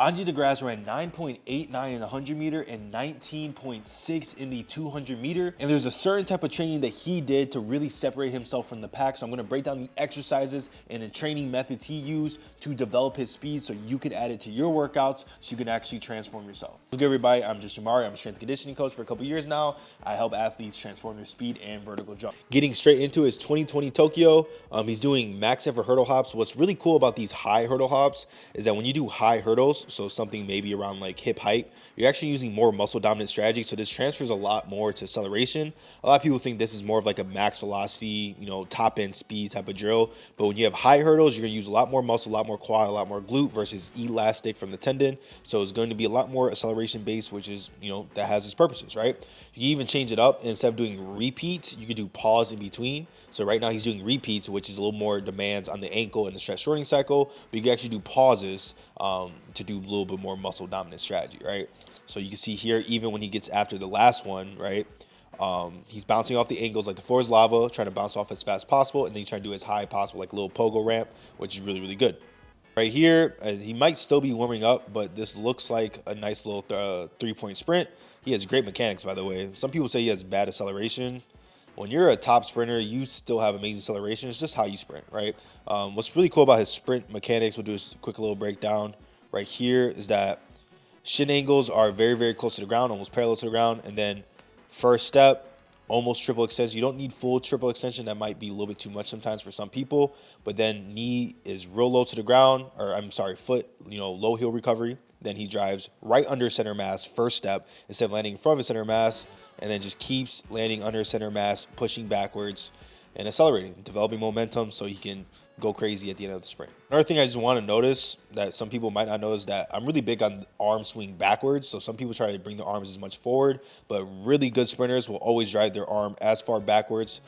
Anji DeGrasse ran 9.89 in the 100 meter and 19.6 in the 200 meter. And there's a certain type of training that he did to really separate himself from the pack. So I'm gonna break down the exercises and the training methods he used to develop his speed so you can add it to your workouts so you can actually transform yourself. What's good, everybody? I'm just Jamari. I'm a strength and conditioning coach for a couple years now. I help athletes transform their speed and vertical jump. Getting straight into his 2020 Tokyo, he's doing max effort hurdle hops. What's really cool about these high hurdle hops is that when you do high hurdles, so something maybe around like hip height, you're actually using more muscle dominant strategy. So this transfers a lot more to acceleration. A lot of people think this is more of like a max velocity, top end speed type of drill. But when you have high hurdles, you're gonna use a lot more muscle, a lot more quad, a lot more glute versus elastic from the tendon. So it's going to be a lot more acceleration based, which is, that has its purposes, right? You can even change it up. And instead of doing repeats, you could do pause in between. So right now he's doing repeats, which is a little more demands on the ankle and the stress shortening cycle, but you can actually do pauses to do a little bit more muscle dominant strategy, right? So you can see here, even when he gets after the last one, right? He's bouncing off the angles like the floor is lava, trying to bounce off as fast as possible, and then he's trying to do as high as possible, like a little pogo ramp, which is really, really good. Right here, he might still be warming up, but this looks like a nice little 3-point sprint. He has great mechanics, by the way. Some people say he has bad acceleration. When you're a top sprinter, you still have amazing acceleration. It's just how you sprint, right? What's really cool about his sprint mechanics, we'll do a quick little breakdown right here, is that shin angles are very, very close to the ground, almost parallel to the ground. And then first step, almost triple extension. You don't need full triple extension. That might be a little bit too much sometimes for some people. But then knee is real low to the ground, or I'm sorry, foot, low heel recovery. Then he drives right under center mass, first step, instead of landing in front of his center mass, and then just keeps landing under center mass, pushing backwards and accelerating, developing momentum so he can go crazy at the end of the sprint. Another thing I just want to notice that some people might not know is that I'm really big on arm swing backwards. So some people try to bring their arms as much forward, but really good sprinters will always drive their arm as far backwards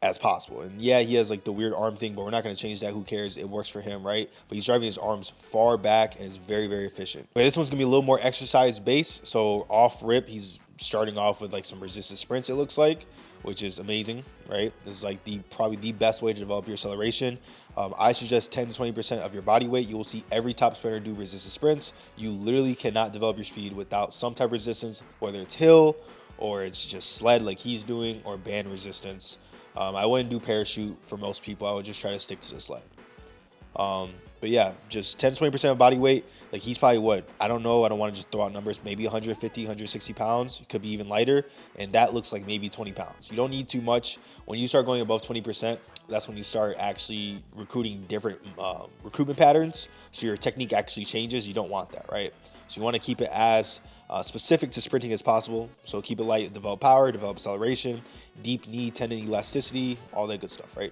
as possible. And yeah, he has like the weird arm thing, but we're not going to change that. Who cares? It works for him, right? But he's driving his arms far back and is very, very efficient. Okay, this one's going to be a little more exercise based. So off rip, he's starting off with like some resistance sprints, it looks like, which is amazing, right? This is like probably the best way to develop your acceleration. I suggest 10 to 20% of your body weight. You will see every top sprinter do resistance sprints. You literally cannot develop your speed without some type of resistance, whether it's hill or it's just sled like he's doing or band resistance. I wouldn't do parachute for most people. I would just try to stick to the sled. But yeah, just 10 to 20% of body weight. Like he's probably what? I don't know. I don't want to just throw out numbers. Maybe 150, 160 pounds. It could be even lighter. And that looks like maybe 20 pounds. You don't need too much. When you start going above 20%, that's when you start actually recruiting different recruitment patterns. So your technique actually changes. You don't want that, right? So you want to keep it as specific to sprinting as possible. So keep it light, develop power, develop acceleration, deep knee tendon elasticity, all that good stuff, right?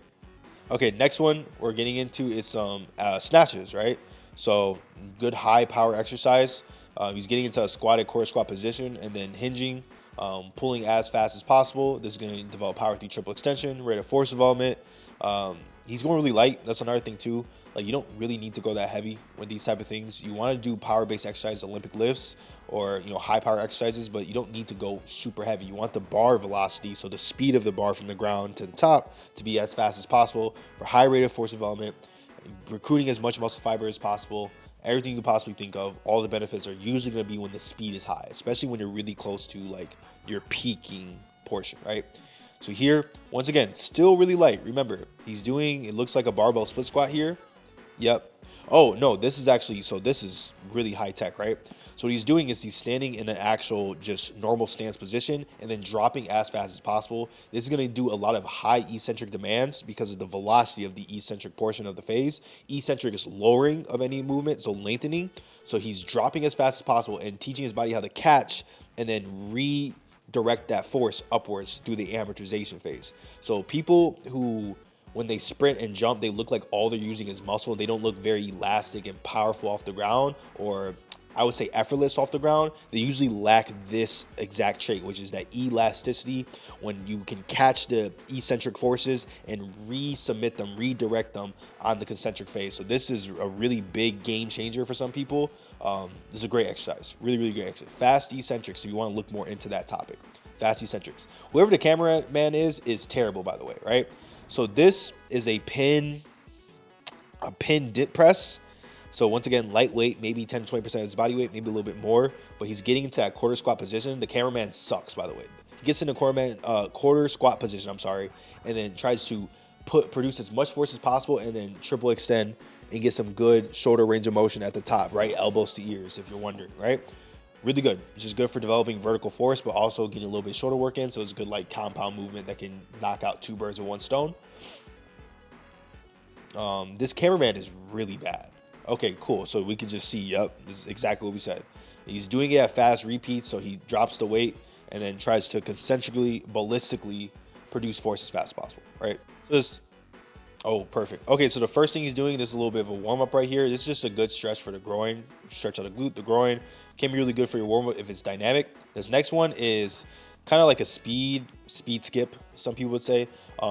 Okay, next one we're getting into is some snatches, right? So good high power exercise. He's getting into a squatted core squat position and then hinging, pulling as fast as possible. This is going to develop power through triple extension, rate of force development. He's going really light. That's another thing too. Like you don't really need to go that heavy with these type of things. You want to do power-based exercises, Olympic lifts, or high power exercises, but you don't need to go super heavy. You want the bar velocity, so the speed of the bar from the ground to the top, to be as fast as possible for high rate of force development, recruiting as much muscle fiber as possible. Everything you could possibly think of, all the benefits are usually going to be when the speed is high, especially when you're really close to like your peaking portion, right? So here, once again, still really light. Remember, he's doing, it looks like a barbell split squat here. Yep. Oh, no, this is really high tech, right? So what he's doing is he's standing in an actual just normal stance position and then dropping as fast as possible. This is going to do a lot of high eccentric demands because of the velocity of the eccentric portion of the phase. Eccentric is lowering of any movement, so lengthening. So he's dropping as fast as possible and teaching his body how to catch and then redirect that force upwards through the amortization phase. So people who, when they sprint and jump, they look like all they're using is muscle. They don't look very elastic and powerful off the ground, or I would say effortless off the ground. They usually lack this exact trait, which is that elasticity, when you can catch the eccentric forces and resubmit them, redirect them on the concentric phase. So this is a really big game changer for some people. This is a great exercise, really, really great exercise. Fast eccentrics, if you want to look more into that topic. Fast eccentrics. Whoever the cameraman is terrible, by the way, right? So this is a pin dip press, So once again, lightweight, maybe 10 to 20% of his body weight, maybe a little bit more, but he's getting into that quarter squat position. The cameraman sucks, by the way. He gets in the quarter squat position, and then tries to produce as much force as possible, and then triple extend and get some good shoulder range of motion at the top, right? Elbows to ears, if you're wondering, right? Really good, which is good for developing vertical force, but also getting a little bit of shoulder work in. So it's a good like compound movement that can knock out 2 birds with 1 stone. This cameraman is really bad. Okay, cool. So we can just see, yep, this is exactly what we said. He's doing it at fast repeats, so he drops the weight and then tries to concentrically, ballistically produce force as fast as possible, right? Oh, perfect. Okay, so the first thing he's doing, this is a little bit of a warm-up right here. This is just a good stretch for the groin. Stretch out the glute, the groin. Can be really good for your warm-up if it's dynamic. This next one is kind of like a speed skip, some people would say.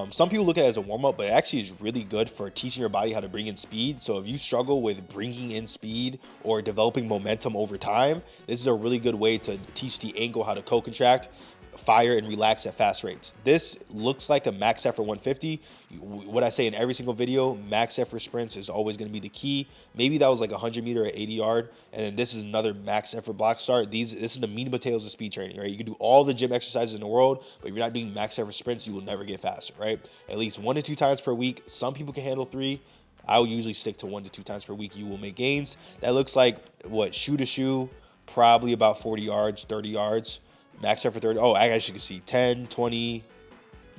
Some people look at it as a warm-up, but it actually is really good for teaching your body how to bring in speed. So if you struggle with bringing in speed or developing momentum over time, this is a really good way to teach the ankle how to co-contract, fire, and relax at fast rates. This looks like a max effort 150. What I say in every single video, max effort sprints is always going to be the key. Maybe that was like 100 meter at 80 yard, and then this is another max effort block start. This is the meat and potatoes of speed training, right? You can do all the gym exercises in the world, but if you're not doing max effort sprints, you will never get faster, right? At least 1 to 2 times per week. Some people can handle 3. I will usually stick to 1 to 2 times per week. You will make gains. That looks like what, shoe to shoe, probably about 40 yards, 30 yards. Max effort 30. Oh, I actually can see 10, 20.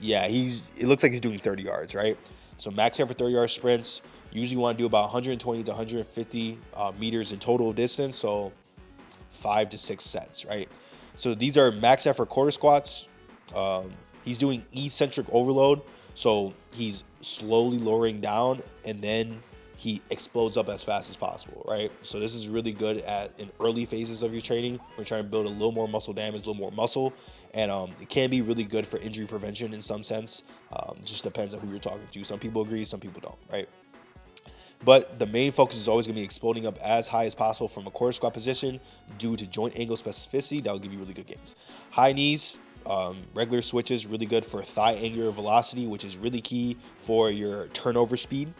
Yeah, it looks like he's doing 30 yards, right? So max effort 30-yard sprints. Usually want to do about 120 to 150 meters in total distance. So 5 to 6 sets, right? So these are max effort quarter squats. He's doing eccentric overload. So he's slowly lowering down and then he explodes up as fast as possible, right? So this is really good in early phases of your training. We're trying to build a little more muscle damage, a little more muscle, and it can be really good for injury prevention in some sense. Just depends on who you're talking to. Some people agree, some people don't, right? But the main focus is always going to be exploding up as high as possible from a quarter squat position due to joint angle specificity. That will give you really good gains. High knees, regular switches, really good for thigh angular velocity, which is really key for your turnover speed.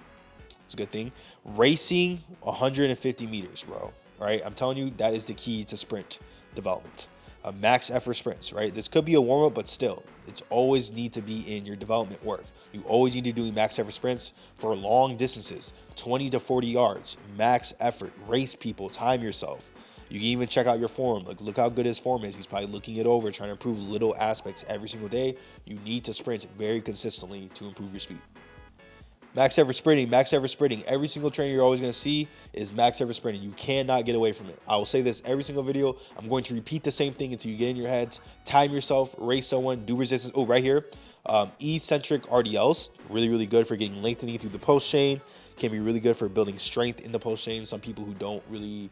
It's a good thing. Racing 150 meters, bro. Right? I'm telling you, that is the key to sprint development. Max effort sprints, right? This could be a warm-up, but still, it's always need to be in your development work. You always need to do max effort sprints for long distances, 20 to 40 yards, max effort. Race people, time yourself. You can even check out your form. Like, look how good his form is. He's probably looking it over, trying to improve little aspects every single day. You need to sprint very consistently to improve your speed. Max effort sprinting, max effort sprinting. Every single trainer you're always going to see is max effort sprinting. You cannot get away from it. I will say this every single video. I'm going to repeat the same thing until you get in your heads. Time yourself, race someone, do resistance. Oh, right here. Eccentric RDLs, really, really good for getting lengthening through the post chain. Can be really good for building strength in the post chain. Some people who don't really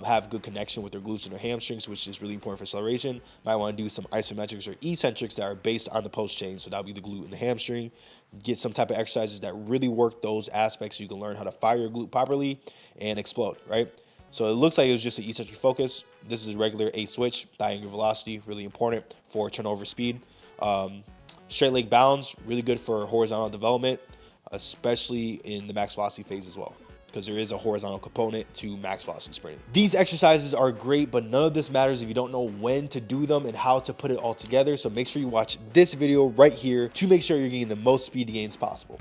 have good connection with their glutes and their hamstrings, which is really important for acceleration, might want to do some isometrics or eccentrics that are based on the post chain. So that'll be the glute and the hamstring. Get some type of exercises that really work those aspects so you can learn how to fire your glute properly and explode, right? So it looks like it was just an eccentric focus. This is regular A switch, thigh angular velocity, really important for turnover speed. Straight leg bounds, really good for horizontal development, especially in the max velocity phase as well, because there is a horizontal component to max velocity sprinting. These exercises are great, but none of this matters if you don't know when to do them and how to put it all together. So make sure you watch this video right here to make sure you're getting the most speed gains possible.